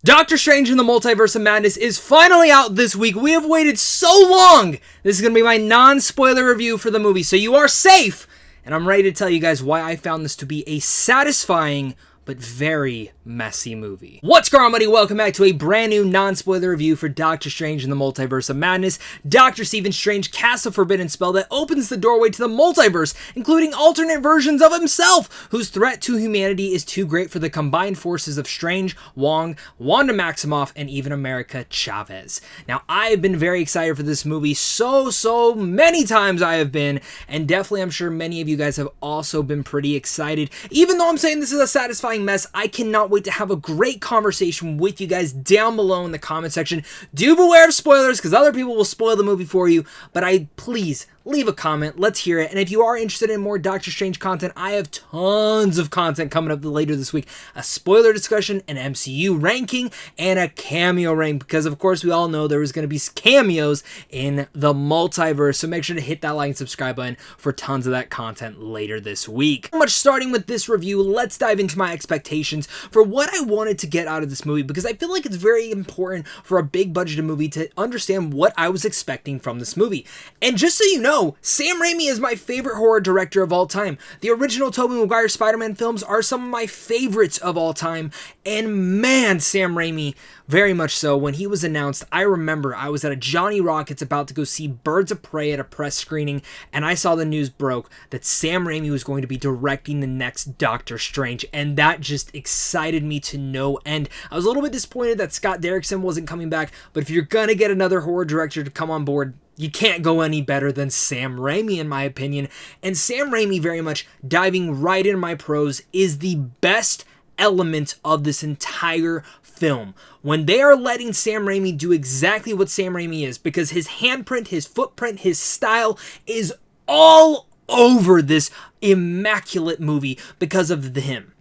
Doctor Strange in the Multiverse of Madness is finally out this week. We have waited so long. This is going to be my non-spoiler review for the movie, so you are safe. And I'm ready to tell you guys why I found this to be a satisfying but very messy movie. What's going on, buddy? Welcome back to a brand new non-spoiler review for Doctor Strange in the Multiverse of Madness. Doctor Stephen Strange casts a forbidden spell that opens the doorway to the multiverse, including alternate versions of himself, whose threat to humanity is too great for the combined forces of Strange, Wong, Wanda Maximoff, and even America Chavez. Now, I have been very excited for this movie so many times I have been, and definitely I'm sure many of you guys have also been pretty excited. Even though I'm saying this is a satisfying mess, I cannot wait to have a great conversation with you guys down below in the comment section. Do beware of spoilers, because other people will spoil the movie for you, but please leave a comment. Let's hear it. And if you are interested in more Doctor Strange content, I have tons of content coming up later this week. A spoiler discussion, an MCU ranking, and a cameo rank, because of course we all know there was going to be cameos in the multiverse. So make sure to hit that like and subscribe button for tons of that content later this week. Starting with this review, let's dive into my expectations for what I wanted to get out of this movie, because I feel like it's very important for a big budgeted movie to understand what I was expecting from this movie. And just so you know, Sam Raimi is my favorite horror director of all time. The original Tobey Maguire Spider-Man films are some of my favorites of all time, and man, Sam Raimi, very much so. When he was announced, I remember I was at a Johnny Rockets about to go see Birds of Prey at a press screening, and I saw the news broke that Sam Raimi was going to be directing the next Doctor Strange, and that just excited me to no end. I was a little bit disappointed that Scott Derrickson wasn't coming back, but if you're gonna get another horror director to come on board, you can't go any better than Sam Raimi, in my opinion. And Sam Raimi, very much diving right into my pros, is the best element of this entire film. When they are letting Sam Raimi do exactly what Sam Raimi is, because his handprint, his footprint, his style is all over this immaculate movie because of him.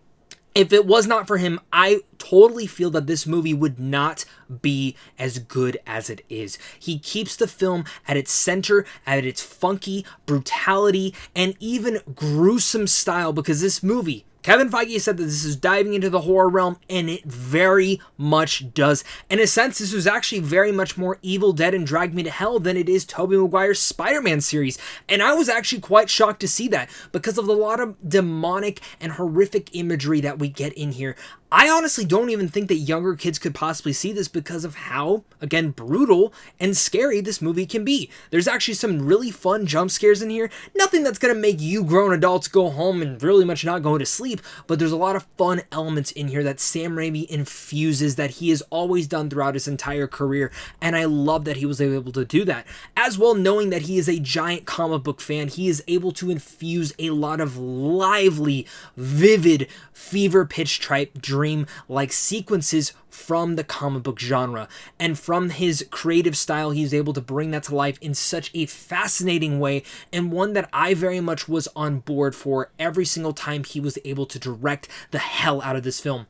If it was not for him, I totally feel that this movie would not be as good as it is. He keeps the film at its center, at its funky brutality, and even gruesome style, because this movie, Kevin Feige said that this is diving into the horror realm, and it very much does. In a sense, this was actually very much more Evil Dead and Drag Me to Hell than it is Tobey Maguire's Spider-Man series. And I was actually quite shocked to see that because of the lot of demonic and horrific imagery that we get in here. I honestly don't even think that younger kids could possibly see this because of how, again, brutal and scary this movie can be. There's actually some really fun jump scares in here. Nothing that's going to make you grown adults go home and really much not go to sleep, but there's a lot of fun elements in here that Sam Raimi infuses that he has always done throughout his entire career, and I love that he was able to do that. As well, knowing that he is a giant comic book fan, he is able to infuse a lot of lively, vivid, fever-pitch type dream-like sequences from the comic book genre, and from his creative style, he's able to bring that to life in such a fascinating way, and one that I very much was on board for every single time he was able to direct the hell out of this film.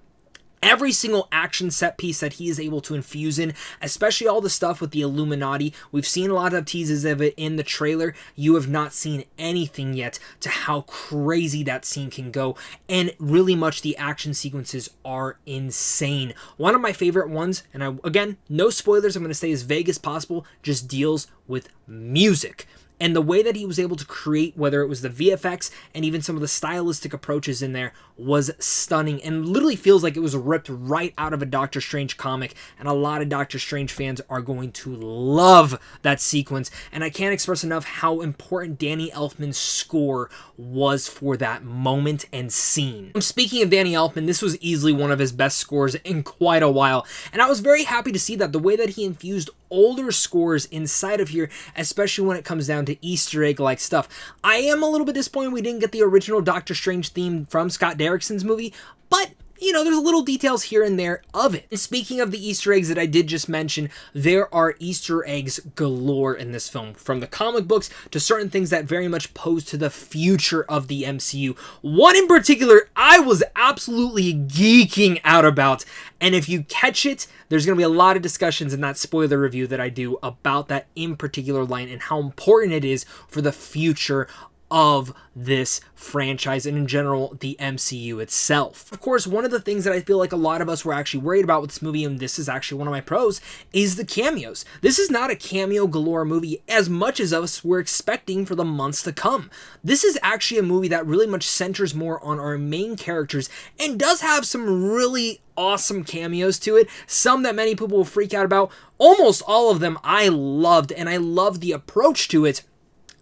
Every single action set piece that he is able to infuse in, especially all the stuff with the Illuminati. We've seen a lot of teases of it in the trailer. You have not seen anything yet to how crazy that scene can go. And really much the action sequences are insane. One of my favorite ones, and again, no spoilers, I'm going to stay as vague as possible, just deals with music. And the way that he was able to create, whether it was the VFX and even some of the stylistic approaches in there, was stunning and literally feels like it was ripped right out of a Doctor Strange comic. And a lot of Doctor Strange fans are going to love that sequence. And I can't express enough how important Danny Elfman's score was for that moment and scene. Speaking of Danny Elfman, this was easily one of his best scores in quite a while. And I was very happy to see that the way that he infused older scores inside of here, especially when it comes down to Easter egg like stuff. I am a little bit disappointed we didn't get the original Doctor Strange theme from Scott Derrickson's movie, but you know, there's little details here and there of it. And speaking of the Easter eggs that I did just mention, there are Easter eggs galore in this film, from the comic books to certain things that very much pose to the future of the MCU. One in particular I was absolutely geeking out about, and if you catch it, there's going to be a lot of discussions in that spoiler review that I do about that in particular line and how important it is for the future of this franchise and in general the MCU itself. Of course, one of the things that I feel like a lot of us were actually worried about with this movie, and this is actually one of my pros, is the cameos. This is not a cameo galore movie as much as us were expecting for the months to come. This is actually a movie that really much centers more on our main characters and does have some really awesome cameos to it, some that many people will freak out about. Almost all of them I loved, and I loved the approach to it.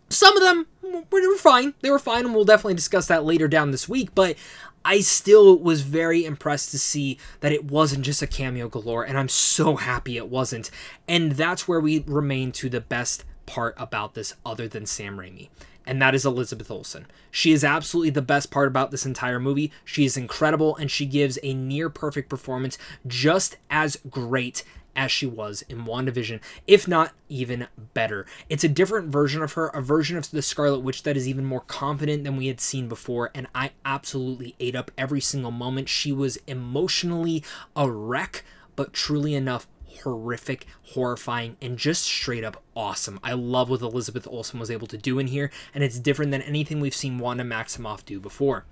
Some of them were fine. They were fine, and we'll definitely discuss that later down this week, but I still was very impressed to see that it wasn't just a cameo galore, and I'm so happy it wasn't. And that's where we remain to the best part about this other than Sam Raimi, and that is Elizabeth Olsen. She is absolutely the best part about this entire movie. She is incredible, and she gives a near perfect performance, just as great as she was in WandaVision, if not even better. It's a different version of her, a version of the Scarlet Witch that is even more confident than we had seen before, and I absolutely ate up every single moment. She was emotionally a wreck, but truly enough, horrific, horrifying, and just straight up awesome. I love what Elizabeth Olsen was able to do in here, and it's different than anything we've seen Wanda Maximoff do before.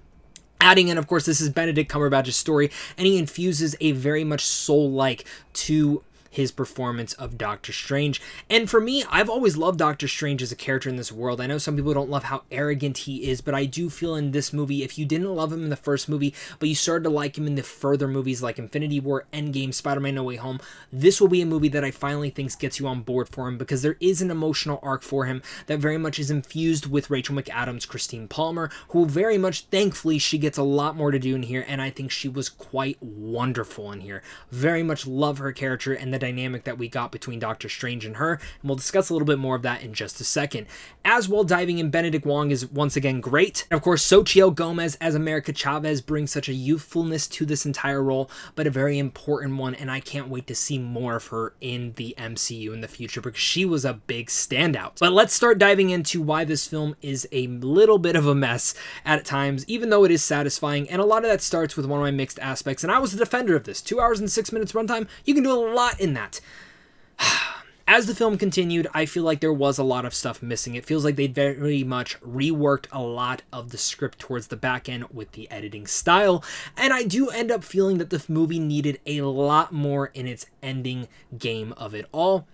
Adding in, of course, this is Benedict Cumberbatch's story, and he infuses a very much soul-like to his performance of Doctor Strange. And for me, I've always loved Doctor Strange as a character in this world. I know some people don't love how arrogant he is, but I do feel in this movie, if you didn't love him in the first movie, but you started to like him in the further movies like Infinity War, Endgame, Spider-Man No Way Home, this will be a movie that I finally think gets you on board for him, because there is an emotional arc for him that very much is infused with Rachel McAdams, Christine Palmer, who very much, thankfully, she gets a lot more to do in here, and I think she was quite wonderful in here. Very much love her character and the dynamic that we got between Doctor Strange and her, and we'll discuss a little bit more of that in just a second. As well, diving in, Benedict Wong is once again great. And of course, Xochitl Gomez as America Chavez brings such a youthfulness to this entire role, but a very important one, and I can't wait to see more of her in the MCU in the future, because she was a big standout. But let's start diving into why this film is a little bit of a mess at times, even though it is satisfying, and a lot of that starts with one of my mixed aspects, and I was a defender of this. 2 hours and 6 minutes runtime, you can do a lot in that. As the film continued, I feel like there was a lot of stuff missing. It feels like they very much reworked a lot of the script towards the back end with the editing style, and I do end up feeling that the movie needed a lot more in its ending game of it all.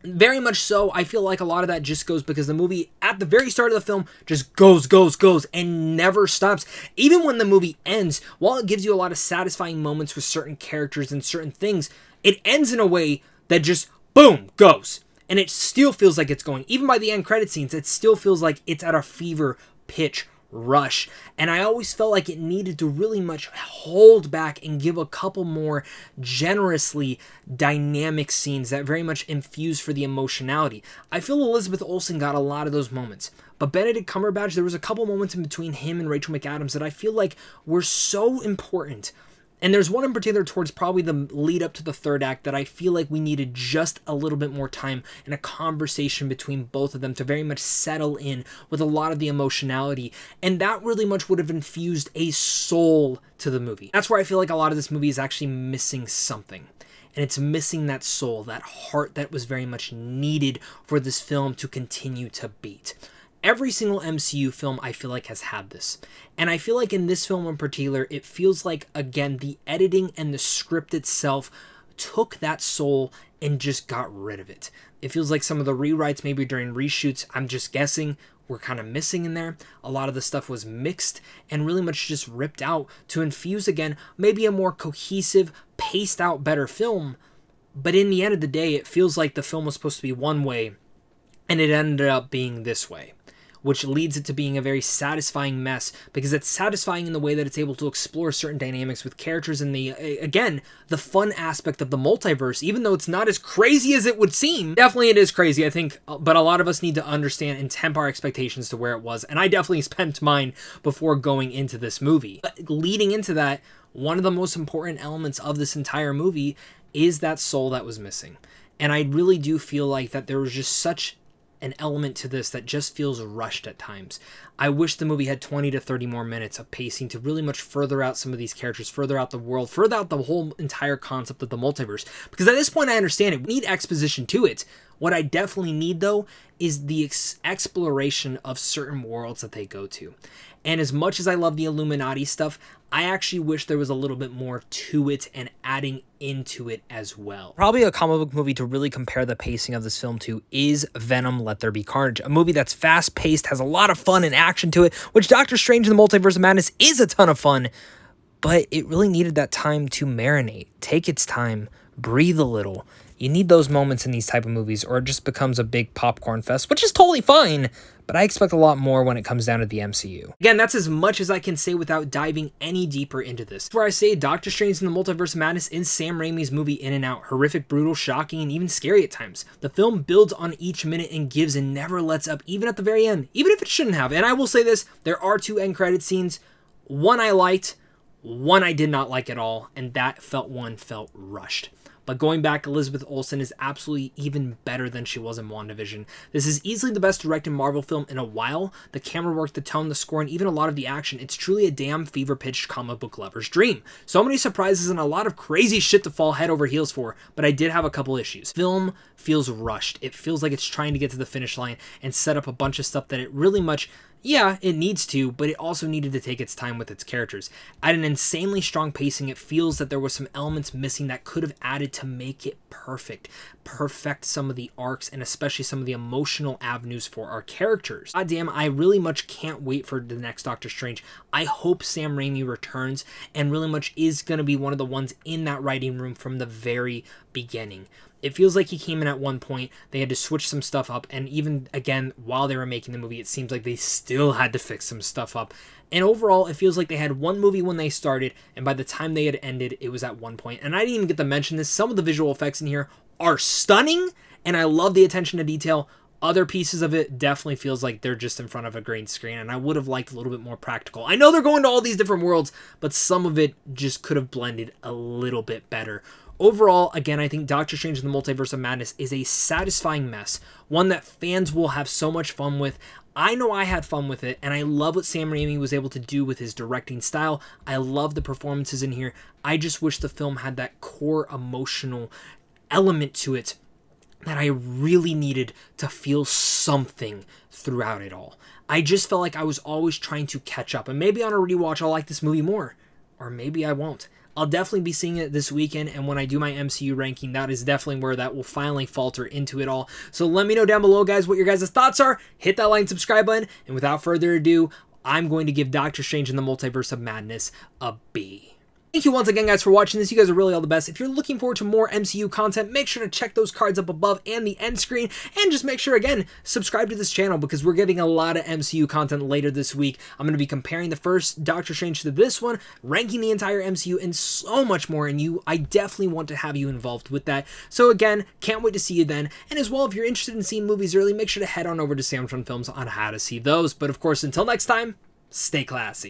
Very much so. I feel like a lot of that just goes because the movie at the very start of the film just goes and never stops. Even when the movie ends, while it gives you a lot of satisfying moments with certain characters and certain things, it ends in a way that just boom goes, and it still feels like it's going. Even by the end credit scenes, it still feels like it's at a fever pitch rush, and I always felt like it needed to really much hold back and give a couple more generously dynamic scenes that very much infuse for the emotionality. I feel Elizabeth Olsen got a lot of those moments, but Benedict Cumberbatch, there was a couple moments in between him and Rachel McAdams that I feel like were so important. And there's one in particular towards probably the lead up to the third act that I feel like we needed just a little bit more time and a conversation between both of them to very much settle in with a lot of the emotionality. And that really much would have infused a soul to the movie. That's where I feel like a lot of this movie is actually missing something. And it's missing that soul, that heart that was very much needed for this film to continue to beat. Every single MCU film, I feel like, has had this. And I feel like in this film in particular, it feels like, again, the editing and the script itself took that soul and just got rid of it. It feels like some of the rewrites, maybe during reshoots, I'm just guessing, were kind of missing in there. A lot of the stuff was mixed and really much just ripped out to infuse, again, maybe a more cohesive, paced out, better film. But in the end of the day, it feels like the film was supposed to be one way, and it ended up being this way, which leads it to being a very satisfying mess, because it's satisfying in the way that it's able to explore certain dynamics with characters and the fun aspect of the multiverse, even though it's not as crazy as it would seem. Definitely it is crazy, I think, but a lot of us need to understand and temper our expectations to where it was, and I definitely spent mine before going into this movie. But leading into that, one of the most important elements of this entire movie is that soul that was missing. And I really do feel like that there was just such an element to this that just feels rushed at times. I wish the movie had 20 to 30 more minutes of pacing to really much further out some of these characters, further out the world, further out the whole entire concept of the multiverse. Because at this point, I understand it. We need exposition to it. What I definitely need, though, is the exploration of certain worlds that they go to. And as much as I love the Illuminati stuff, I actually wish there was a little bit more to it and adding into it as well. Probably a comic book movie to really compare the pacing of this film to is Venom: Let There Be Carnage, a movie that's fast-paced, has a lot of fun and action to it, which Doctor Strange in the Multiverse of Madness is a ton of fun, but it really needed that time to marinate, take its time, breathe a little. You need those moments in these type of movies, or it just becomes a big popcorn fest, which is totally fine, but I expect a lot more when it comes down to the MCU. Again, that's as much as I can say without diving any deeper into this. Where I say Doctor Strange in the Multiverse of Madness is Sam Raimi's movie in and out. Horrific, brutal, shocking, and even scary at times. The film builds on each minute and gives and never lets up, even at the very end, even if it shouldn't have. And I will say this, there are 2 end credit scenes. One I liked, one I did not like at all, and that one felt rushed. But going back, Elizabeth Olsen is absolutely even better than she was in WandaVision. This is easily the best directed Marvel film in a while. The camera work, the tone, the score, and even a lot of the action. It's truly a damn fever-pitched comic book lover's dream. So many surprises and a lot of crazy shit to fall head over heels for, but I did have a couple issues. Film feels rushed. It feels like it's trying to get to the finish line and set up a bunch of stuff that it really much... Yeah, it needs to, but it also needed to take its time with its characters. At an insanely strong pacing, it feels that there was some elements missing that could have added to make it perfect some of the arcs, and especially some of the emotional avenues for our characters. God damn, I really much can't wait for the next Doctor Strange. I hope Sam Raimi returns and really much is going to be one of the ones in that writing room from the very beginning. It feels like he came in at one point, they had to switch some stuff up, and even, again, while they were making the movie, it seems like they still had to fix some stuff up. And overall, it feels like they had one movie when they started, and by the time they had ended, it was at one point. And I didn't even get to mention this, some of the visual effects in here are stunning, and I love the attention to detail. Other pieces of it definitely feels like they're just in front of a green screen, and I would have liked a little bit more practical. I know they're going to all these different worlds, but some of it just could have blended a little bit better. Overall, again, I think Doctor Strange in the Multiverse of Madness is a satisfying mess, one that fans will have so much fun with. I know I had fun with it, and I love what Sam Raimi was able to do with his directing style. I love the performances in here. I just wish the film had that core emotional element to it that I really needed to feel something throughout it all. I just felt like I was always trying to catch up, and maybe on a rewatch I'll like this movie more, or maybe I won't. I'll definitely be seeing it this weekend, and when I do my MCU ranking, that is definitely where that will finally falter into it all. So let me know down below, guys, what your guys' thoughts are. Hit that like and subscribe button, and without further ado, I'm going to give Doctor Strange in the Multiverse of Madness a B. Thank you once again, guys, for watching this. You guys are really all the best. If you're looking forward to more MCU content, make sure to check those cards up above and the end screen. And just make sure, again, subscribe to this channel because we're getting a lot of MCU content later this week. I'm going to be comparing the first Doctor Strange to this one, ranking the entire MCU, and so much more. And I definitely want to have you involved with that. So again, can't wait to see you then. And as well, if you're interested in seeing movies early, make sure to head on over to Samsung Films on how to see those. But of course, until next time, stay classy.